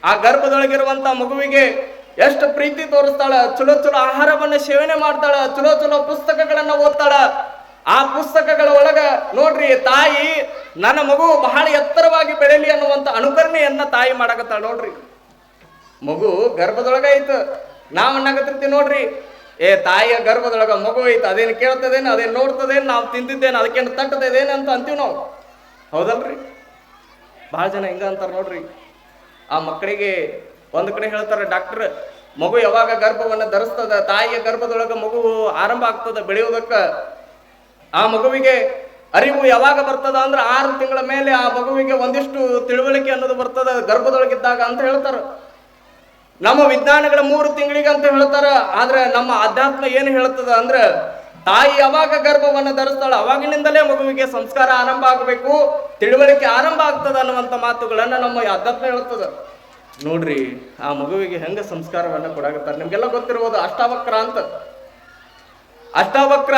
ಆ ಗರ್ಭದೊಳಗಿರುವಂತ ಮಗುವಿಗೆ ಎಷ್ಟು ಪ್ರೀತಿ ತೋರಿಸ್ತಾಳ, ಚಲೋ ಚಲೋ ಆಹಾರವನ್ನ ಸೇವನೆ ಮಾಡ್ತಾಳ, ಚಲೋ ಚಲೋ ಪುಸ್ತಕಗಳನ್ನ ಓದ್ತಾಳ. ಆ ಪುಸ್ತಕಗಳ ಒಳಗ ನೋಡ್ರಿ ತಾಯಿ ನನ್ನ ಮಗು ಬಹಳ ಎತ್ತರವಾಗಿ ಬೆಳೆಯಲಿ ಅನ್ನುವಂತ ಅನುಕರಣೆಯನ್ನ ತಾಯಿ ಮಾಡಕತ್ತಾಳ. ನೋಡ್ರಿ ಮಗು ಗರ್ಭದೊಳಗ ಐತು, ನಾವ್ ಅನ್ನಾಗತ್ತಿರ್ತೀವಿ ನೋಡ್ರಿ, ತಾಯಿಯ ಗರ್ಭದೊಳಗ ಮಗು ಐತೆ, ಅದೇನು ಕೇಳ್ತದೇನು, ಅದೇನು ನೋಡ್ತದೇನು, ನಾವು ತಿಂತಿದ್ದೇನು, ಅದಕ್ಕೇನು ತಟ್ಟದೇನು ಅಂತ ಅಂತೀವಿ ನಾವು, ಹೌದಲ್ರಿ? ಬಹಳ ಜನ ಹಿಂಗ ಅಂತಾರ ನೋಡ್ರಿ. ಆ ಮಕ್ಕಳಿಗೆ ಒಂದ್ ಕಡೆ ಹೇಳ್ತಾರೆ ಡಾಕ್ಟರ್, ಮಗು ಯಾವಾಗ ಗರ್ಭವನ್ನ ಧರಿಸ್ತದ, ತಾಯಿಯ ಗರ್ಭದೊಳಗ ಮಗು ಆರಂಭ ಆಗ್ತದ ಬೆಳೆಯುವುದಕ್ಕ, ಆ ಮಗುವಿಗೆ ಅರಿವು ಯಾವಾಗ ಬರ್ತದ ಅಂದ್ರೆ 6 ತಿಂಗಳ ಮೇಲೆ ಆ ಮಗುವಿಗೆ ಒಂದಿಷ್ಟು ತಿಳುವಳಿಕೆ ಅನ್ನೋದು ಬರ್ತದ ಗರ್ಭದೊಳಗಿದ್ದಾಗ ಅಂತ ಹೇಳ್ತಾರ. ನಮ್ಮ ವಿಜ್ಞಾನಗಳ 3 ತಿಂಗಳಿಗೆ ಅಂತ ಹೇಳ್ತಾರ. ಆದ್ರೆ ನಮ್ಮ ಅಧ್ಯಾತ್ಮ ಏನು ಹೇಳ್ತದ ಅಂದ್ರೆ ತಾಯಿ ಯಾವಾಗ ಗರ್ಭವನ್ನ ಧರಿಸ್ತಾಳ ಅವಾಗಿನಿಂದಲೇ ಮಗುವಿಗೆ ಸಂಸ್ಕಾರ ಆರಂಭ ಆಗಬೇಕು, ತಿಳುವಳಿಕೆ ಆರಂಭ ಆಗ್ತದ ಅನ್ನುವಂತ ಮಾತುಗಳನ್ನ ನಮ್ಮ ಅಧ್ಯಾತ್ಮ ಹೇಳ್ತದ. ನೋಡ್ರಿ ಆ ಮಗುವಿಗೆ ಹೆಂಗ ಸಂಸ್ಕಾರವನ್ನ ಕೊಡಾಕತ್ತಾರ. ನಿಮ್ಗೆಲ್ಲ ಗೊತ್ತಿರ್ಬೋದು ಅಷ್ಟಾವಕ್ರ ಅಂತ. ಅಷ್ಟಾವಕ್ರ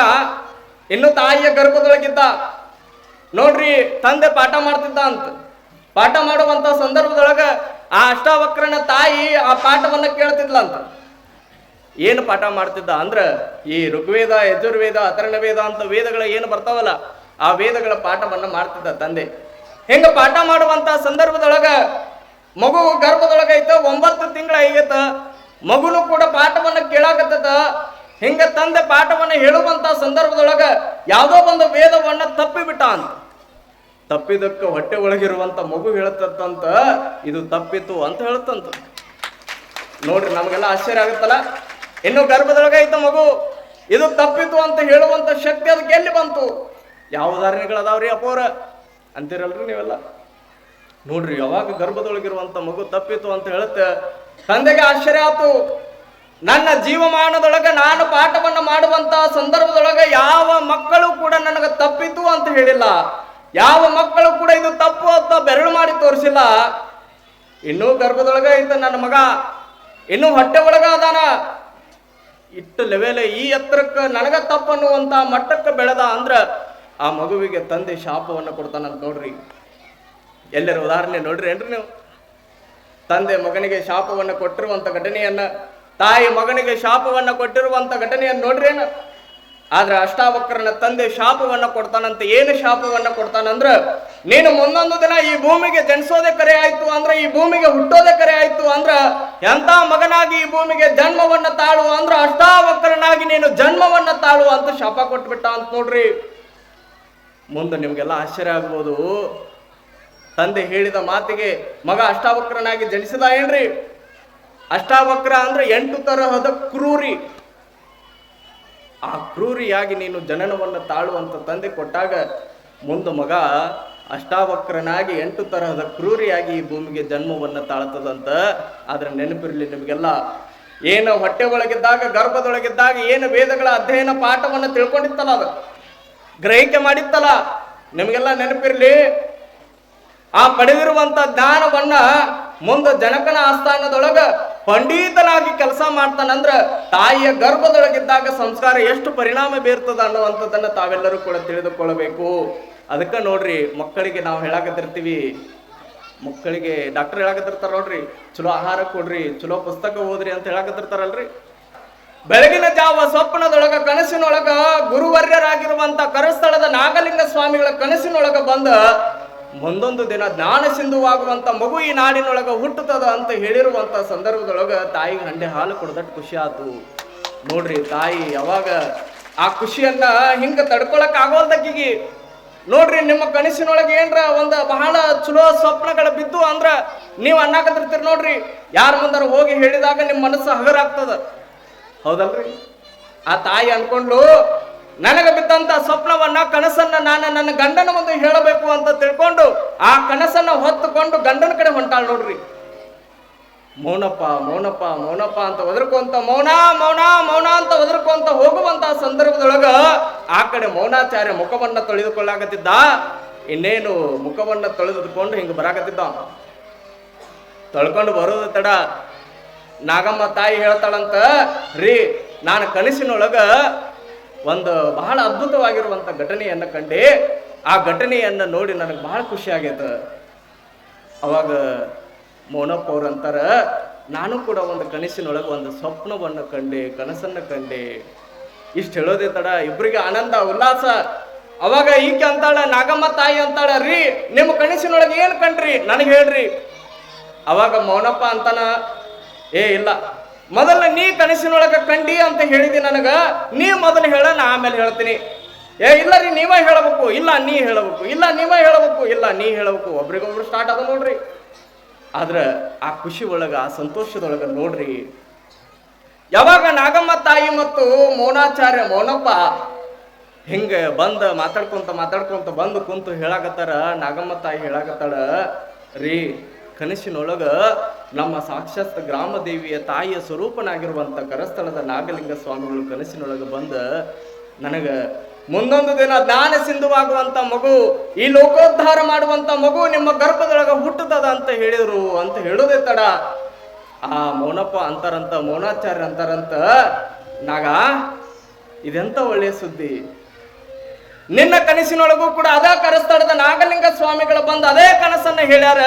ಇನ್ನು ತಾಯಿಯ ಗರ್ಭದೊಳಗಿದ್ದ ನೋಡ್ರಿ, ತಂದೆ ಪಾಠ ಮಾಡ್ತಿದ್ದ ಅಂತ. ಪಾಠ ಮಾಡುವಂತ ಸಂದರ್ಭದೊಳಗ ಆ ಅಷ್ಟಾವಕ್ರನ ತಾಯಿ ಆ ಪಾಠವನ್ನ ಕೇಳ್ತಿದ್ಲ ಅಂತ. ಏನು ಪಾಠ ಮಾಡ್ತಿದ್ದ ಅಂದ್ರ ಈ ಋಗ್ವೇದ, ಯಜುರ್ವೇದ, ಅಥರ್ವವೇದ ಅಂತ ವೇದಗಳ ಏನು ಬರ್ತಾವಲ್ಲ ಆ ವೇದಗಳ ಪಾಠವನ್ನ ಮಾಡ್ತಿದ್ದ ತಂದೆ. ಹೆಂಗ ಪಾಠ ಮಾಡುವಂತ ಸಂದರ್ಭದೊಳಗ ಮಗು ಗರ್ಭದೊಳಗ ಐತ, 9 ತಿಂಗಳ ಆಗೈತ, ಮಗುನು ಕೂಡ ಪಾಠವನ್ನ ಕೇಳಾಕತ್ತದ. ಹಿಂಗ ತಂದೆ ಪಾಠವನ್ನ ಹೇಳುವಂತ ಸಂದರ್ಭದೊಳಗ ಯಾವುದೋ ಒಂದು ವೇದವನ್ನ ತಪ್ಪಿಬಿಟ್ಟ ಅಂತ. ತಪ್ಪಿದಕ್ಕ ಹೊಟ್ಟೆ ಒಳಗಿರುವಂತ ಮಗು ಹೇಳತ್ತಂತ, ಇದು ತಪ್ಪಿತು ಅಂತ ಹೇಳತ್ತಂತ. ನೋಡ್ರಿ ನಮಗೆಲ್ಲ ಆಶ್ಚರ್ಯ ಆಗುತ್ತಲ್ಲ. ಇನ್ನು ಗರ್ಭದೊಳಗ ಐತ ಮಗು, ಇದು ತಪ್ಪಿತು ಅಂತ ಹೇಳುವಂತ ಶಕ್ತಿ ಅದಕ್ಕೆ ಎಲ್ಲಿ ಬಂತು? ಯಾವ ಉದಾಹರಣೆಗಳದಾವ್ರಿ ಅಪೋರ ಅಂತೀರಲ್ರಿ ನೀವೆಲ್ಲ. ನೋಡ್ರಿ ಯಾವಾಗ ಗರ್ಭದೊಳಗಿರುವಂತ ಮಗು ತಪ್ಪಿತು ಅಂತ ಹೇಳುತ್ತೆ, ತಂದೆಗೆ ಆಶ್ಚರ್ಯ ಆತು. ನನ್ನ ಜೀವಮಾನದೊಳಗ ನಾನು ಪಾಠವನ್ನ ಮಾಡುವಂತ ಸಂದರ್ಭದೊಳಗ ಯಾವ ಮಕ್ಕಳು ಕೂಡ ನನಗೆ ತಪ್ಪಿತು ಅಂತ ಹೇಳಿಲ್ಲ, ಯಾವ ಮಕ್ಕಳು ಕೂಡ ಇದು ತಪ್ಪು ಅಂತ ಬೆರಳು ಮಾಡಿ ತೋರಿಸಿಲ್ಲ. ಇನ್ನೂ ಗರ್ಭದೊಳಗ ಐತ ನನ್ನ ಮಗ, ಇನ್ನೂ ಹೊಟ್ಟೆ ಒಳಗ ಅದಾನ, ಇಟ್ಟು ಲೆವೆಲ್ ಈ ಎತ್ತರಕ್ಕೆ ನನಗ ತಪ್ಪು ಅನ್ನುವಂತ ಮಟ್ಟಕ್ಕೆ ಬೆಳೆದ ಅಂದ್ರ ಆ ಮಗುವಿಗೆ ತಂದೆ ಶಾಪವನ್ನ ಕೊಡ್ತಾನಂತ. ನೋಡ್ರಿ ಎಲ್ಲರ ಉದಾಹರಣೆ ನೋಡ್ರಿ ಏನ್ರಿ ನೀವು. ತಂದೆ ಮಗನಿಗೆ ಶಾಪವನ್ನ ಕೊಟ್ಟಿರುವಂತ ಘಟನೆಯನ್ನ, ತಾಯಿ ಮಗನಿಗೆ ಶಾಪವನ್ನ ಕೊಟ್ಟಿರುವಂತ ಘಟನೆಯನ್ನ ನೋಡ್ರಿ ಏನ. ಆದ್ರೆ ಅಷ್ಟಾವಕ್ರನ ತಂದೆ ಶಾಪವನ್ನ ಕೊಡ್ತಾನಂತ. ಏನು ಶಾಪವನ್ನ ಕೊಡ್ತಾನಂದ್ರ, ನೀನು ಮುಂದೊಂದು ದಿನ ಈ ಭೂಮಿಗೆ ಜನಿಸೋದೇ ಕರೆ ಆಯ್ತು ಅಂದ್ರ, ಈ ಭೂಮಿಗೆ ಹುಟ್ಟೋದೇ ಕರೆ ಆಯ್ತು ಅಂದ್ರ, ಎಂತ ಮಗನಾಗಿ ಈ ಭೂಮಿಗೆ ಜನ್ಮವನ್ನ ತಾಳು ಅಂದ್ರ ಅಷ್ಟಾವಕ್ರನಾಗಿ ನೀನು ಜನ್ಮವನ್ನ ತಾಳು ಅಂತ ಶಾಪ ಕೊಟ್ಬಿಟ್ಟ ಅಂತ. ನೋಡ್ರಿ ಮುಂದೆ ನಿಮ್ಗೆಲ್ಲ ಆಶ್ಚರ್ಯ ಆಗ್ಬೋದು. ತಂದೆ ಹೇಳಿದ ಮಾತಿಗೆ ಮಗ ಅಷ್ಟಾವಕ್ರನಾಗಿ ಜನಿಸಿದ ಏನ್ರಿ? ಅಷ್ಟಾವಕ್ರ ಅಂದ್ರೆ 8 ತರಹದ ಕ್ರೂರಿ. ಆ ಕ್ರೂರಿಯಾಗಿ ನೀನು ಜನನವನ್ನು ತಾಳುವಂತ ತಂದೆ ಕೊಟ್ಟಾಗ ಮುಂದೆ ಮಗ ಅಷ್ಟಾವಕ್ರನಾಗಿ 8 ತರಹದ ಕ್ರೂರಿಯಾಗಿ ಈ ಭೂಮಿಗೆ ಜನ್ಮವನ್ನು ತಾಳ್ತದಂತ. ಆದ್ರೆ ನೆನಪಿರ್ಲಿ ನಿಮ್ಗೆಲ್ಲ, ಏನು ಹೊಟ್ಟೆ ಒಳಗಿದ್ದಾಗ ಗರ್ಭದೊಳಗಿದ್ದಾಗ ಏನು ವೇದಗಳ ಅಧ್ಯಯನ ಪಾಠವನ್ನ ತಿಳ್ಕೊಂಡಿತ್ತಲ್ಲ, ಅದು ಗ್ರಹಿಕೆ ಮಾಡಿತ್ತಲ್ಲ, ನಿಮ್ಗೆಲ್ಲ ನೆನಪಿರ್ಲಿ. ಆ ಪಡೆದಿರುವಂತ ಜ್ಞಾನವನ್ನ ಮುಂದೆ ಜನಕನ ಆಸ್ಥಾನದೊಳಗ ಪಂಡಿತನಾಗಿ ಕೆಲಸ ಮಾಡ್ತಾನಂದ್ರ ತಾಯಿಯ ಗರ್ಭದೊಳಗಿದ್ದಾಗ ಸಂಸ್ಕಾರ ಎಷ್ಟು ಪರಿಣಾಮ ಬೀರ್ತದ ಅನ್ನುವಂಥದ್ದನ್ನ ತಾವೆಲ್ಲರೂ ಕೂಡ ತಿಳಿದುಕೊಳ್ಳಬೇಕು. ಅದಕ್ಕೆ ನೋಡ್ರಿ ಮಕ್ಕಳಿಗೆ ನಾವು ಹೇಳಾಕತ್ತಿರ್ತೀವಿ, ಮಕ್ಕಳಿಗೆ ಡಾಕ್ಟರ್ ಹೇಳಾಕತ್ತಿರ್ತಾರ ನೋಡ್ರಿ, ಚಲೋ ಆಹಾರ ಕೊಡ್ರಿ, ಚಲೋ ಪುಸ್ತಕ ಓದ್ರಿ ಅಂತ ಹೇಳಾಕತ್ತಿರ್ತಾರಲ್ರಿ. ಬೆಳಗಿನ ಜಾವ ಸ್ವಪ್ನದೊಳಗ ಕನಸಿನೊಳಗ ಗುರುವರ್ಯರಾಗಿರುವಂತ ಕರಸ್ಥಳದ ನಾಗಲಿಂಗ ಸ್ವಾಮಿಗಳ ಕನಸಿನೊಳಗ ಬಂದ ಮುಂದೊಂದು ದಿನ ಜ್ಞಾನ ಸಿಂಧುವಾಗುವಂತ ಮಗು ಈ ನಾಡಿನೊಳಗ ಹುಟ್ಟುತ್ತದ ಅಂತ ಹೇಳಿರುವಂತ ಸಂದರ್ಭದೊಳಗ ತಾಯಿಗೆ ಹಂಡೆ ಹಾಲು ಕೊಡದಟ್ಟು ಖುಷಿ ಆತು. ನೋಡ್ರಿ ತಾಯಿ ಯಾವಾಗ ಆ ಖುಷಿಯನ್ನ ಹಿಂಗ ತಡ್ಕೊಳಕ್ ಆಗೋಲ್ದಕ್ಕಿಗಿ. ನೋಡ್ರಿ ನಿಮ್ಮ ಕನಸಿನೊಳಗೆ ಏನ್ರ ಒಂದು ಬಹಳ ಚಲೋ ಸ್ವಪ್ನಗಳ ಬಿದ್ದು ಅಂದ್ರ ನೀವು ಅನ್ನಾಕತ್ತಿರ್ತೀರಿ ನೋಡ್ರಿ, ಯಾರ ಮುಂದಾರ ಹೋಗಿ ಹೇಳಿದಾಗ ನಿಮ್ಮ ಮನಸ್ಸು ಹಗರಾಗ್ತದ, ಹೌದಲ್ರಿ? ಆ ತಾಯಿ ಅನ್ಕೊಂಡು ನನಗೆ ಬಿದ್ದಂತ ಸ್ವಪ್ನವನ್ನ ಕನಸನ್ನ ನಾನು ನನ್ನ ಗಂಡನ ಮುಂದೆ ಹೇಳಬೇಕು ಅಂತ ತಿಳ್ಕೊಂಡು ಆ ಕನಸನ್ನ ಹೊತ್ತುಕೊಂಡು ಗಂಡನ ಕಡೆ ಹೊಂಟಾಳ. ನೋಡ್ರಿ ಮೌನಪ್ಪ ಮೌನಪ್ಪ ಮೌನಪ್ಪ ಅಂತ ಒದರ್ಕೊಂತ ಮೌನ ಮೌನ ಮೌನ ಅಂತ ಒದರ್ಕೊಂತ ಹೋಗುವಂತ ಸಂದರ್ಭದೊಳಗ ಆ ಕಡೆ ಮೌನಾಚಾರ್ಯ ಮುಖವನ್ನ ತೊಳೆದುಕೊಳ್ಳಾಕತ್ತಿದ್ದ. ಇನ್ನೇನು ಮುಖವನ್ನ ತೊಳೆದುಕೊಂಡು ಹಿಂಗ ಬರಾಕತ್ತಿದ್ದ. ತೊಳ್ಕೊಂಡು ಬರೋದು ತಡ ನಾಗಮ್ಮ ತಾಯಿ ಹೇಳ್ತಾಳಂತ, ರೀ ನಾನು ಕನಸಿನೊಳಗ ಒಂದು ಬಹಳ ಅದ್ಭುತವಾಗಿರುವಂತ ಘಟನೆಯನ್ನ ಕಂಡೆ, ಆ ಘಟನೆಯನ್ನ ನೋಡಿ ನನಗೆ ಬಹಳ ಖುಷಿ ಆಗೈತ. ಅವಾಗ ಮೌನಪ್ಪ ಅವ್ರು ಅಂತಾರ, ನಾನು ಕೂಡ ಒಂದು ಕನಸಿನೊಳಗೆ ಒಂದು ಸ್ವಪ್ನವನ್ನು ಕಂಡೆ, ಕನಸನ್ನು ಕಂಡೆ. ಇಷ್ಟು ಹೇಳೋದೇ ತಡ ಇಬ್ಬರಿಗೆ ಆನಂದ ಉಲ್ಲಾಸ. ಅವಾಗ ಈಕೆ ಅಂತಾಳ, ನಾಗಮ್ಮ ತಾಯಿ ಅಂತಾಳ, ರೀ ನಿಮ್ಮ ಕನಸಿನೊಳಗೆ ಏನು ಕಂಡ್ರಿ ನನಗೆ ಹೇಳ್ರಿ. ಅವಾಗ ಮೌನಪ್ಪ ಅಂತಾನ, ಏ ಇಲ್ಲ, ಮೊದಲ ನೀ ಕನಸಿನೊಳಗೆ ಕಂಡಿ ಅಂತ ಹೇಳಿದಿ ನನಗ, ನೀ ಮೊದಲು ಹೇಳ, ನಾ ಆಮೇಲೆ ಹೇಳ್ತೀನಿ. ಏ ಇಲ್ಲ ರೀ, ನೀವೇ ಹೇಳಬೇಕು, ಇಲ್ಲ ನೀ ಹೇಳಬೇಕು, ಇಲ್ಲ ನೀವೇ ಹೇಳಬೇಕು, ಇಲ್ಲ ನೀ ಹೇಳಬೇಕು. ಒಬ್ರಿಗೊಬ್ರು ಸ್ಟಾರ್ಟ್ ಅದ ನೋಡ್ರಿ. ಆದ್ರ ಆ ಖುಷಿ ಒಳಗ, ಆ ಸಂತೋಷದೊಳಗ ನೋಡ್ರಿ, ಯಾವಾಗ ನಾಗಮ್ಮ ತಾಯಿ ಮತ್ತು ಮೌನಪ್ಪ ಹಿಂಗ ಬಂದ ಮಾತಾಡ್ಕೊಂತ ಬಂದು ಕುಂತು ಹೇಳಾಕತ್ತಾರ. ನಾಗಮ್ಮ ತಾಯಿ ಹೇಳಾಕತ್ತಾಳ, ರೀ ಕನಸಿನೊಳಗ ನಮ್ಮ ಸಾಕ್ಷಾತ್ ಗ್ರಾಮ ದೇವಿಯ ತಾಯಿಯ ಸ್ವರೂಪನಾಗಿರುವಂತ ಕರಸ್ಥಳದ ನಾಗಲಿಂಗ ಸ್ವಾಮಿಗಳು ಕನಸಿನೊಳಗ ಬಂದ ನನಗ ಮುಂದೊಂದು ದಿನ ಜ್ಞಾನ ಸಿಂಧುವಾಗುವಂತ ಮಗು, ಈ ಲೋಕೋದ್ಧಾರ ಮಾಡುವಂತ ಮಗು ನಿಮ್ಮ ಗರ್ಭದೊಳಗ ಹುಟ್ಟುತ್ತದ ಅಂತ ಹೇಳಿದ್ರು ಅಂತ ಹೇಳೋದೇ ತಡ. ಆ ಮೌನಪ್ಪ ಅಂತಾರಂತ, ಮೌನಾಚಾರ್ಯ ಅಂತಾರಂತ, ನಾಗ ಇದೆಂತ ಒಳ್ಳೆಯ ಸುದ್ದಿ, ನಿನ್ನ ಕನಸಿನೊಳಗೂ ಕೂಡ ಅದೇ ಕರಸ್ಥಳದ ನಾಗಲಿಂಗ ಸ್ವಾಮಿಗಳು ಬಂದು ಅದೇ ಕನಸನ್ನ ಹೇಳ್ಯಾರ,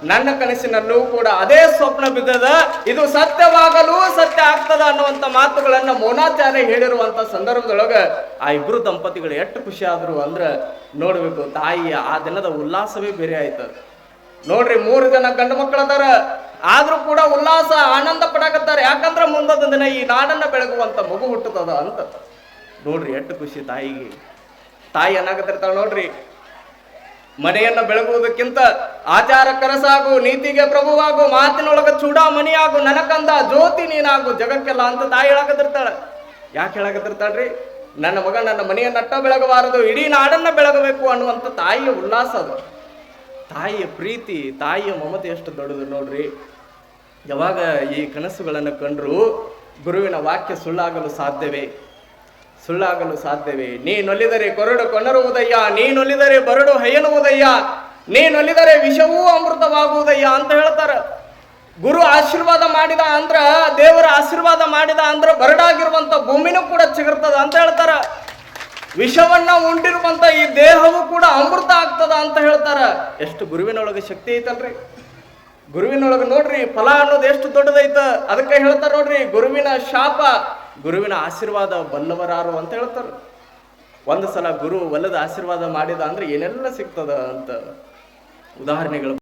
ನನ್ನ ಕನಸಿನಲ್ಲೂ ಕೂಡ ಅದೇ ಸ್ವಪ್ನ ಬಿದ್ದದ, ಇದು ಸತ್ಯವಾಗಲು ಸತ್ಯ ಆಗ್ತದ ಅನ್ನುವಂತ ಮಾತುಗಳನ್ನ ಮೌನಾಚಾರ್ಯ ಹೇಳಿರುವಂತ ಸಂದರ್ಭದೊಳಗ ಆ ಇಬ್ರು ದಂಪತಿಗಳು ಎಷ್ಟು ಖುಷಿ ಆದ್ರು ಅಂದ್ರ ನೋಡ್ಬೇಕು. ತಾಯಿಯ ಆ ದಿನದ ಉಲ್ಲಾಸವೇ ಬೇರೆ ಆಯ್ತು ನೋಡ್ರಿ. 3 ಜನ ಗಂಡು ಮಕ್ಕಳದಾರ, ಆದ್ರೂ ಕೂಡ ಉಲ್ಲಾಸ ಆನಂದ ಪಡಾಕತ್ತಾರ. ಯಾಕಂದ್ರ ಮುಂದೊಂದು ದಿನ ಈ ನಾಡನ್ನ ಬೆಳಗುವಂತ ಮಗು ಹುಟ್ಟುತ್ತದ ಅಂತ ನೋಡ್ರಿ. ಎಷ್ಟು ಖುಷಿ ತಾಯಿಗೆ. ತಾಯಿ ಏನಾಗತ್ತಿರ್ತಾಳ ನೋಡ್ರಿ, ಮನೆಯನ್ನ ಬೆಳಗುವುದಕ್ಕಿಂತ ಆಚಾರ ಕರಸಾಗು, ನೀತಿಗೆ ಪ್ರಭುವಾಗು, ಮಾತಿನೊಳಗ ಚೂಡಾಮಣಿಯಾಗು, ನನಕಂದ ಜ್ಯೋತಿ ನೀನಾಗು ಜಗಕ್ಕೆಲ್ಲ ಅಂತ ತಾಯಿ ಹೇಳಕತ್ತಿರ್ತಾಳ. ಯಾಕೆ ಹೇಳಕತ್ತಿರ್ತಾಳ್ರಿ? ನನ್ನ ಮಗ ನನ್ನ ಮನೆಯನ್ನಟ್ಟ ಬೆಳಗಬಾರದು, ಇಡೀ ನಾಡನ್ನ ಬೆಳಗಬೇಕು ಅನ್ನುವಂಥ ತಾಯಿಯ ಉಲ್ಲಾಸ ಅದು. ತಾಯಿಯ ಪ್ರೀತಿ, ತಾಯಿಯ ಮಮತೆ ಎಷ್ಟು ದೊಡ್ಡದು ನೋಡ್ರಿ. ಯಾವಾಗ ಈ ಕನಸುಗಳನ್ನು ಕಂಡ್ರು ಗುರುವಿನ ವಾಕ್ಯ ಸುಳ್ಳಾಗಲು ಸಾಧ್ಯವೇ? ನೀನೊಲಿದರೆ ಕೊರಡು ಕೊನರುವುದಯ್ಯ, ನೀನೊಲಿದರೆ ಬರಡು ಹಯನುವುದಯ್ಯ, ನೀನೊಲಿದರೆ ವಿಷವೂ ಅಮೃತವಾಗುವುದಯ್ಯ ಅಂತ ಹೇಳ್ತಾರ. ಗುರು ಆಶೀರ್ವಾದ ಮಾಡಿದ ಅಂದ್ರ, ದೇವರ ಆಶೀರ್ವಾದ ಮಾಡಿದ ಅಂದ್ರ ಬರಡಾಗಿರುವಂತ ಭೂಮಿನೂ ಕೂಡ ಚಿಗುರ್ತದ ಅಂತ ಹೇಳ್ತಾರ. ವಿಷವನ್ನ ಉಂಡಿರುವಂತ ಈ ದೇಹವೂ ಕೂಡ ಅಮೃತ ಆಗ್ತದ ಅಂತ ಹೇಳ್ತಾರ. ಎಷ್ಟು ಗುರುವಿನೊಳಗೆ ಶಕ್ತಿ ಐತಲ್ರಿ. ಗುರುವಿನೊಳಗೆ ನೋಡ್ರಿ ಫಲ ಅನ್ನೋದು ಎಷ್ಟು ದೊಡ್ಡದೈತ. ಅದಕ್ಕೆ ಹೇಳ್ತಾರ ನೋಡ್ರಿ, ಗುರುವಿನ ಶಾಪ ಗುರುವಿನ ಆಶೀರ್ವಾದ ಬಲ್ಲವರಾರು ಅಂತ ಹೇಳ್ತಾರ. ಒಂದು ಸಲ ಗುರು ಒಲ್ಲದ ಆಶೀರ್ವಾದ ಮಾಡಿದ ಅಂದ್ರೆ ಏನೆಲ್ಲ ಸಿಗ್ತದ ಅಂತ ಉದಾಹರಣೆಗಳು